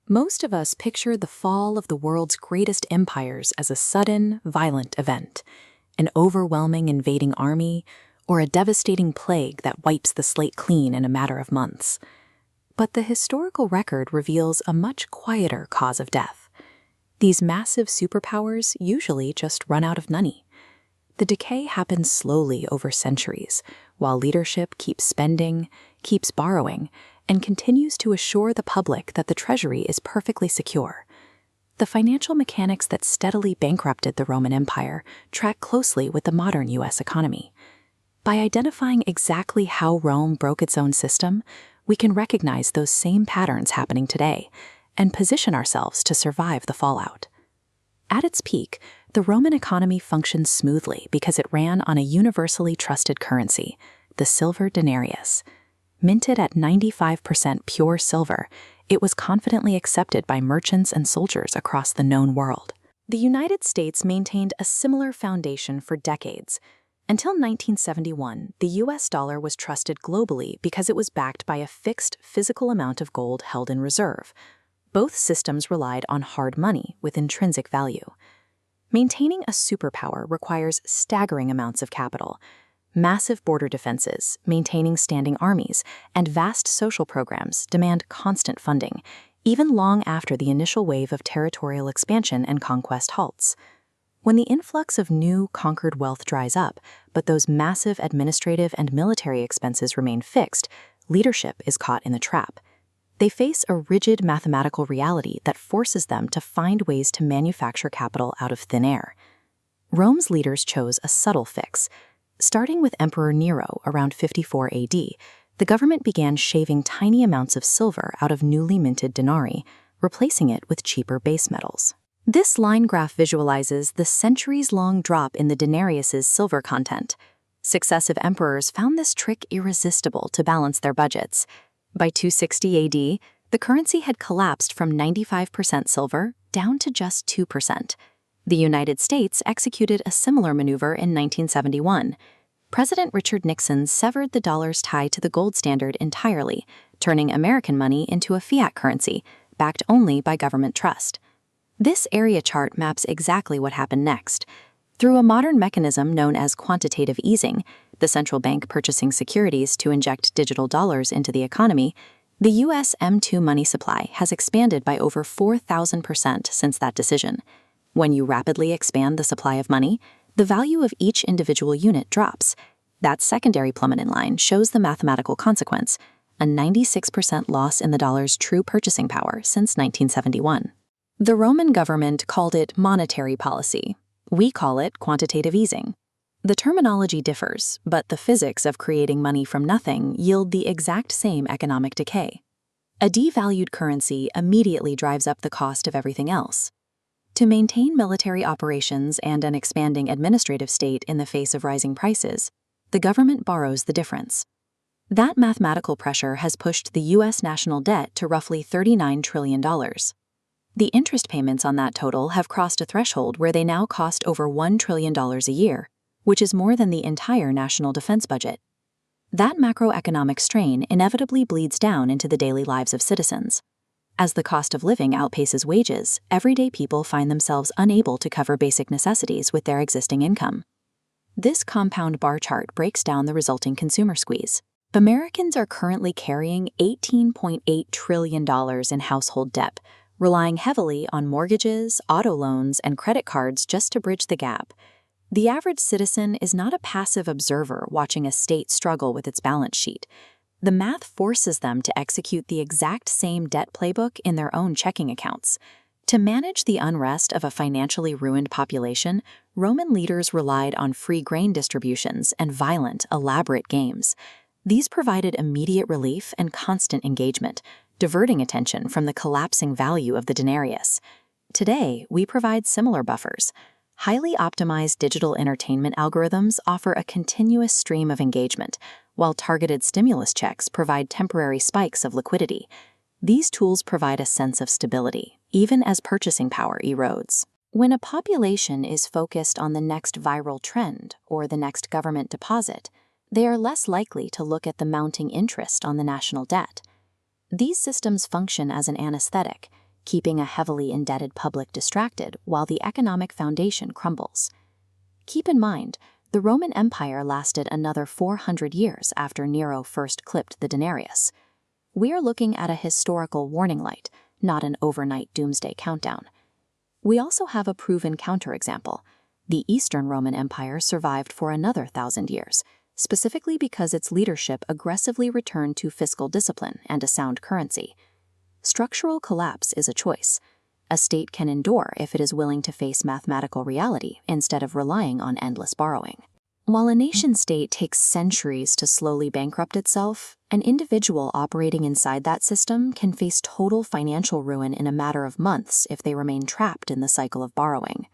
Most of us picture the fall of the world's greatest empires as a sudden, violent event, an overwhelming invading army, or a devastating plague that wipes the slate clean in a matter of months. But the historical record reveals a much quieter cause of death. These massive superpowers usually just run out of money. The decay happens slowly over centuries, while leadership keeps spending, keeps borrowing, and continues to assure the public that the treasury is perfectly secure. The financial mechanics that steadily bankrupted the Roman Empire track closely with the modern U.S. economy. By identifying exactly how Rome broke its own system, we can recognize those same patterns happening today and position ourselves to survive the fallout. At its peak, the Roman economy functioned smoothly because it ran on a universally trusted currency, the silver denarius. Minted at 95% pure silver, it was confidently accepted by merchants and soldiers across the known world. The United States maintained a similar foundation for decades. Until 1971, the US dollar was trusted globally because it was backed by a fixed physical amount of gold held in reserve. Both systems relied on hard money with intrinsic value. Maintaining a superpower requires staggering amounts of capital. Massive border defenses, maintaining standing armies, and vast social programs demand constant funding, even long after the initial wave of territorial expansion and conquest halts. When the influx of new, conquered wealth dries up, but those massive administrative and military expenses remain fixed, leadership is caught in the trap. They face a rigid mathematical reality that forces them to find ways to manufacture capital out of thin air. Rome's leaders chose a subtle fix. Starting with Emperor Nero around 54 AD, the government began shaving tiny amounts of silver out of newly minted denarii, replacing it with cheaper base metals. This line graph visualizes the centuries-long drop in the denarius's silver content. Successive emperors found this trick irresistible to balance their budgets. By 260 AD, the currency had collapsed from 95% silver down to just 2%. The United States executed a similar maneuver in 1971. President Richard Nixon severed the dollar's tie to the gold standard entirely, turning American money into a fiat currency, backed only by government trust. This area chart maps exactly what happened next. Through a modern mechanism known as quantitative easing, the central bank purchasing securities to inject digital dollars into the economy, the U.S. M2 money supply has expanded by over 4,000% since that decision. When you rapidly expand the supply of money, the value of each individual unit drops. That secondary plummeting line shows the mathematical consequence, a 96% loss in the dollar's true purchasing power since 1971. The Roman government called it monetary policy. We call it quantitative easing. The terminology differs, but the physics of creating money from nothing yield the exact same economic decay. A devalued currency immediately drives up the cost of everything else. To maintain military operations and an expanding administrative state in the face of rising prices, the government borrows the difference. That mathematical pressure has pushed the U.S. national debt to roughly $39 trillion. The interest payments on that total have crossed a threshold where they now cost over $1 trillion a year, which is more than the entire national defense budget. That macroeconomic strain inevitably bleeds down into the daily lives of citizens. As the cost of living outpaces wages, everyday people find themselves unable to cover basic necessities with their existing income. This compound bar chart breaks down the resulting consumer squeeze. Americans are currently carrying $18.8 trillion in household debt, relying heavily on mortgages, auto loans, and credit cards just to bridge the gap. The average citizen is not a passive observer watching a state struggle with its balance sheet. The math forces them to execute the exact same debt playbook in their own checking accounts. To manage the unrest of a financially ruined population, Roman leaders relied on free grain distributions and violent, elaborate games. These provided immediate relief and constant engagement, diverting attention from the collapsing value of the denarius. Today, we provide similar buffers. Highly optimized digital entertainment algorithms offer a continuous stream of engagement, while targeted stimulus checks provide temporary spikes of liquidity. These tools provide a sense of stability, even as purchasing power erodes. When a population is focused on the next viral trend or the next government deposit, they are less likely to look at the mounting interest on the national debt. These systems function as an anesthetic, keeping a heavily indebted public distracted while the economic foundation crumbles. Keep in mind, the Roman Empire lasted another 400 years after Nero first clipped the denarius. We're looking at a historical warning light, not an overnight doomsday countdown. We also have a proven counterexample. The Eastern Roman Empire survived for another 1,000 years, specifically because its leadership aggressively returned to fiscal discipline and a sound currency. Structural collapse is a choice. A state can endure if it is willing to face mathematical reality instead of relying on endless borrowing. While a nation-state takes centuries to slowly bankrupt itself, an individual operating inside that system can face total financial ruin in a matter of months if they remain trapped in the cycle of borrowing.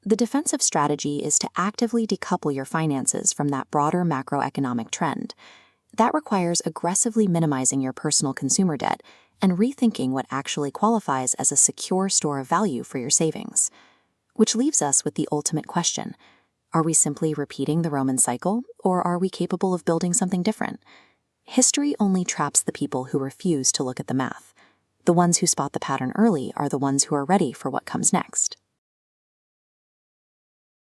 The defensive strategy is to actively decouple your finances from that broader macroeconomic trend. That requires aggressively minimizing your personal consumer debt and rethinking what actually qualifies as a secure store of value for your savings. Which leaves us with the ultimate question. Are we simply repeating the Roman cycle, or are we capable of building something different? History only traps the people who refuse to look at the math. The ones who spot the pattern early are the ones who are ready for what comes next.